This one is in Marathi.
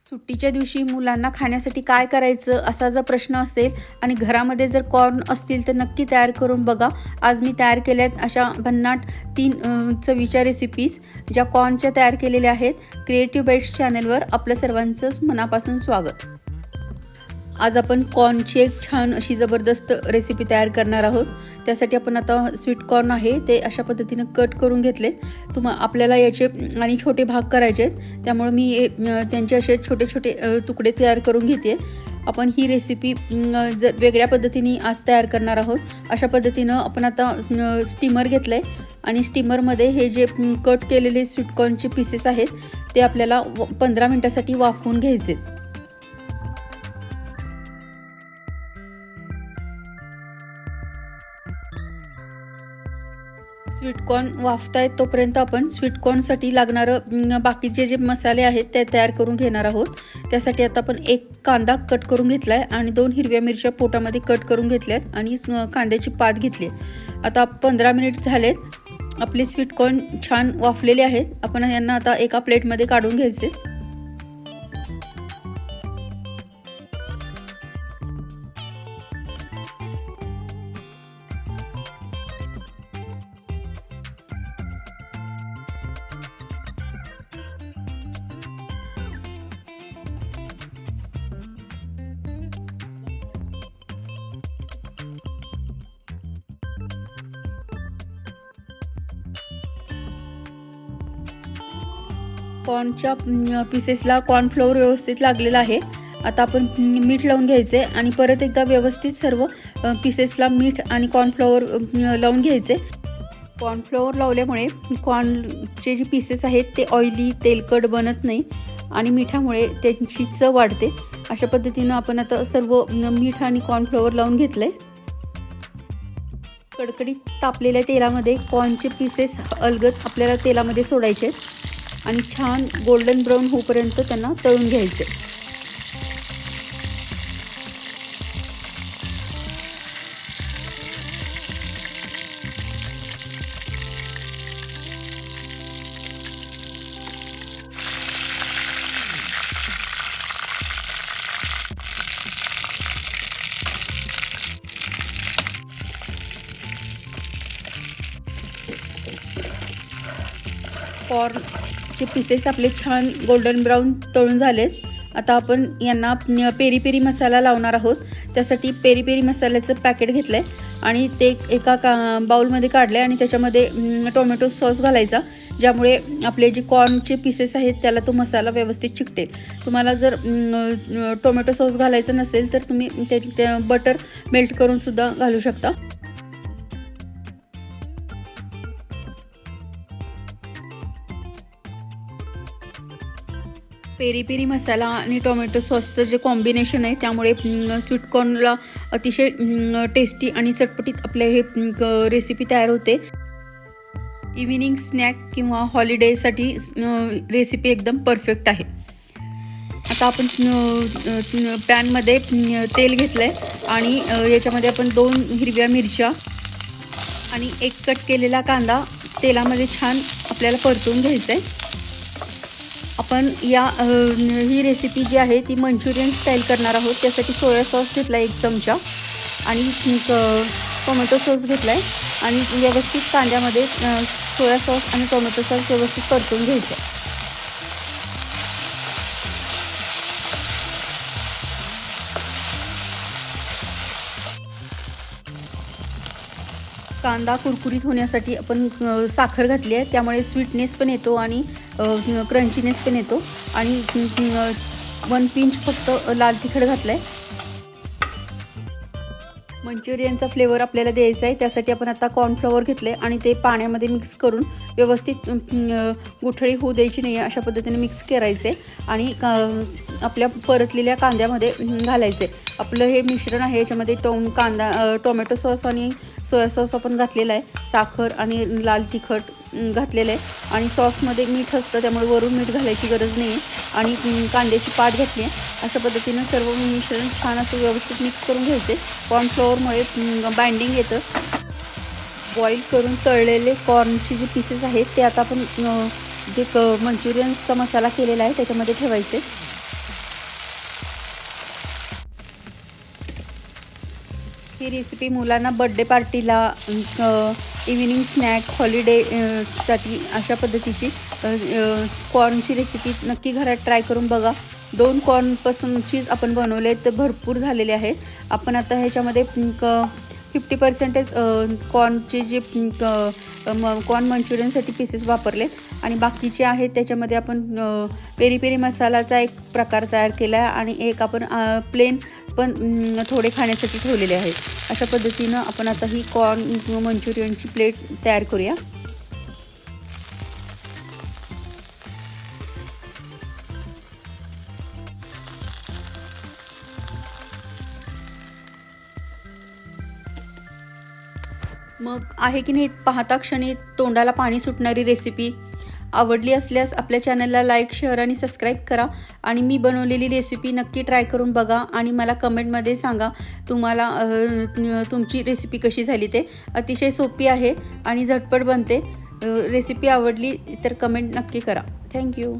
सुट्टीच्या दिवशी मुलांना खाण्यासाठी काय करायचं असा जर प्रश्न असेल आणि घरामध्ये जर कॉर्न असतील तर नक्की तयार करून बघा. आज मी तयार केल्यात अशा भन्नाट 3 चवीच्या रेसिपीज ज्या कॉर्नच्या तयार केलेल्या आहेत. क्रिएटिव्ह बाईट्स चॅनलवर आपलं सर्वांचं मनापासून स्वागत. आज आपण कॉर्नची एक छान अशी जबरदस्त रेसिपी तयार करणार आहोत. त्यासाठी आपण आता स्वीट कॉर्न आहे ते अशा पद्धतीने कट करून घेतले. आपल्याला याचे आणि छोटे भाग करायचे आहेत, त्यामुळे मी त्यांचे असे छोटे छोटे तुकडे तयार करून घेते. आपण ही रेसिपी वेगळ्या पद्धतीने आज तयार करणार आहोत. अशा पद्धतीनं आपण आता स्टीमर घेतलं आहे आणि स्टीमरमध्ये हे जे कट केलेले स्वीट कॉर्नचे पीसेस आहेत ते आपल्याला 15 मिनटासाठी वाफवून घ्यायचे. स्वीट कॉर्न वाफतायत तोपर्यंत आपण स्वीट कॉर्नसाठी लागणारं बाकीचे जे मसाले आहेत ते तयार करून घेणार आहोत. त्यासाठी आता आपण 1 कांदा कट करून घेतला आहे आणि 2 हिरव्या मिरच्या पोटामध्ये कट करून घेतल्यात आणि कांद्याची पात घेतली. आता 15 मिनिट झालेत. आपले स्वीट कॉर्न छान वाफलेले आहेत. आपण यांना आता एका प्लेटमध्ये काढून घ्यायचे. कॉर्नच्या पीसेसला कॉर्नफ्लोअर व्यवस्थित लागलेला आहे. आता आपण मीठ लावून घ्यायचे आणि परत एकदा व्यवस्थित सर्व पीसेसला मीठ आणि कॉर्नफ्लोअर लावून घ्यायचे. कॉर्नफ्लोअर लावल्यामुळे कॉर्नचे जे पीसेस आहेत ते ऑइली तेलकट बनत नाही आणि मिठामुळे त्यांची चव वाढते. अशा पद्धतीनं आपण आता सर्व मीठ आणि कॉर्नफ्लोअर लावून घेतलं आहे. कडकडीत तापलेल्या तेलामध्ये कॉर्नचे पीसेस अलगद आपल्याला तेलामध्ये सोडायचे आणि छान गोल्डन ब्राऊन होईपर्यंत त्यांना तळून घ्यायचे. कॉर्नचे पीसेस आपले छान गोल्डन ब्राऊन तळून झालेत. आता आपण यांना पेरी पेरी मसाला लावणार आहोत. त्यासाठी पेरी पेरी मसाल्याचं पॅकेट घेतलं आहे आणि ते एका बाउलमध्ये काढलं आहे आणि त्याच्यामध्ये टोमॅटो सॉस घालायचा, ज्यामुळे आपले जे कॉर्नचे पीसेस आहेत त्याला तो मसाला व्यवस्थित चिकटेल. तुम्हाला जर टोमॅटो सॉस घालायचं नसेल तर तुम्ही ते बटर मेल्ट करून सुद्धा घालू शकता. पेरी पेरी मसाला आणि टोमॅटो सॉसचं जे कॉम्बिनेशन आहे त्यामुळे स्वीट कॉर्नला अतिशय टेस्टी आणि चटपटीत आपले हे रेसिपी तयार होते. इव्हिनिंग स्नॅक किंवा हॉलिडेसाठी रेसिपी एकदम परफेक्ट आहे. आता आपण पॅनमध्ये तेल घेतलं आहे आणि याच्यामध्ये आपण 2 हिरव्या मिरच्या आणि 1 कट केलेला कांदा तेलामध्ये छान आपल्याला परतून घ्यायचं आहे. आपण ही रेसिपी जी आहे ती मंचुरियन स्टाईल करणार आहोत. त्यासाठी सोया सॉस घेतला 1 चमचा आणि टोमॅटो सॉस घेतला आहे आणि व्यवस्थित कांद्यामध्ये सोया सॉस आणि टोमॅटो सॉस व्यवस्थित परतून घ्यायचं आहे. कांदा कुरकुरीत होण्यासाठी आपण साखर घातली आहे, त्यामुळे स्वीटनेस पण येतो आणि क्रंचीनेस पण येतो. आणि 1 पिंच फक्त लाल तिखट घातलं आहे. मंचुरियनचा फ्लेवर आपल्याला द्यायचा आहे. त्यासाठी आपण आता कॉर्नफ्लॉवर घेतले आणि ते पाण्यामध्ये मिक्स करून व्यवस्थित गुठळी होऊ द्यायची नाही अशा पद्धतीने मिक्स करायचे आणि आपल्या परतलेल्या कांद्यामध्ये घालायचे. आपलं हे मिश्रण आहे, याच्यामध्ये टोमॅटो सॉस आणि सोया सॉस आपण घातलेला आहे, साखर आणि लाल तिखट घातलेलं आहे आणि सॉसमध्ये मीठ असतं त्यामुळे वरून मीठ घालायची गरज नाही आहे आणि कांद्याची पात घातली आहे. अशा पद्धतीनं सर्व मिश्रण छान असं व्यवस्थित मिक्स करून घ्यायचे. कॉर्नफ्लॉवरमुळे बाइंडिंग येतं. बॉईल करून तळलेले कॉर्नचे जे पीसेस आहेत ते आता आपण जे मंचुरियनचा मसाला केलेला आहे त्याच्यामध्ये ठेवायचे. ही रेसिपी मुलांना बड्डे पार्टीला इव्हिनिंग स्नॅक हॉलिडे साठी अशा पद्धतीची कॉर्नची रेसिपी नक्की घरात ट्राय करून बघा. 2 कॉर्नपासूनचीच आपण बनवले तर भरपूर झालेले आहेत. आपण आता ह्याच्यामध्ये 50% कॉर्नचे जे कॉर्न मंचुरियनसाठी पीसेस वापरले आणि बाकीचे आहेत त्याच्यामध्ये आपण पेरी पेरी मसालाचा एक प्रकार तयार केला आहे आणि एक आपण प्लेन पण थोडे खाण्यासाठी ठेवलेले आहेत. अशा पद्धतीनं आपण आता ही कॉर्न मंचुरियनची प्लेट तयार करूया. मग आहे की नाही पाहता क्षणी तोंडाला पाणी सुटणारी रेसिपी. आवडली असल्यास आपल्या चॅनलला लाईक, शेअर आणि सबस्क्राईब करा आणि मी बनवलेली रेसिपी नक्की ट्राय करून बघा आणि मला कमेंटमध्ये सांगा तुम्हाला तुमची रेसिपी कशी झाली ते. अतिशय सोपी आहे आणि झटपट बनते. रेसिपी आवडली तर कमेंट नक्की करा. थँक्यू.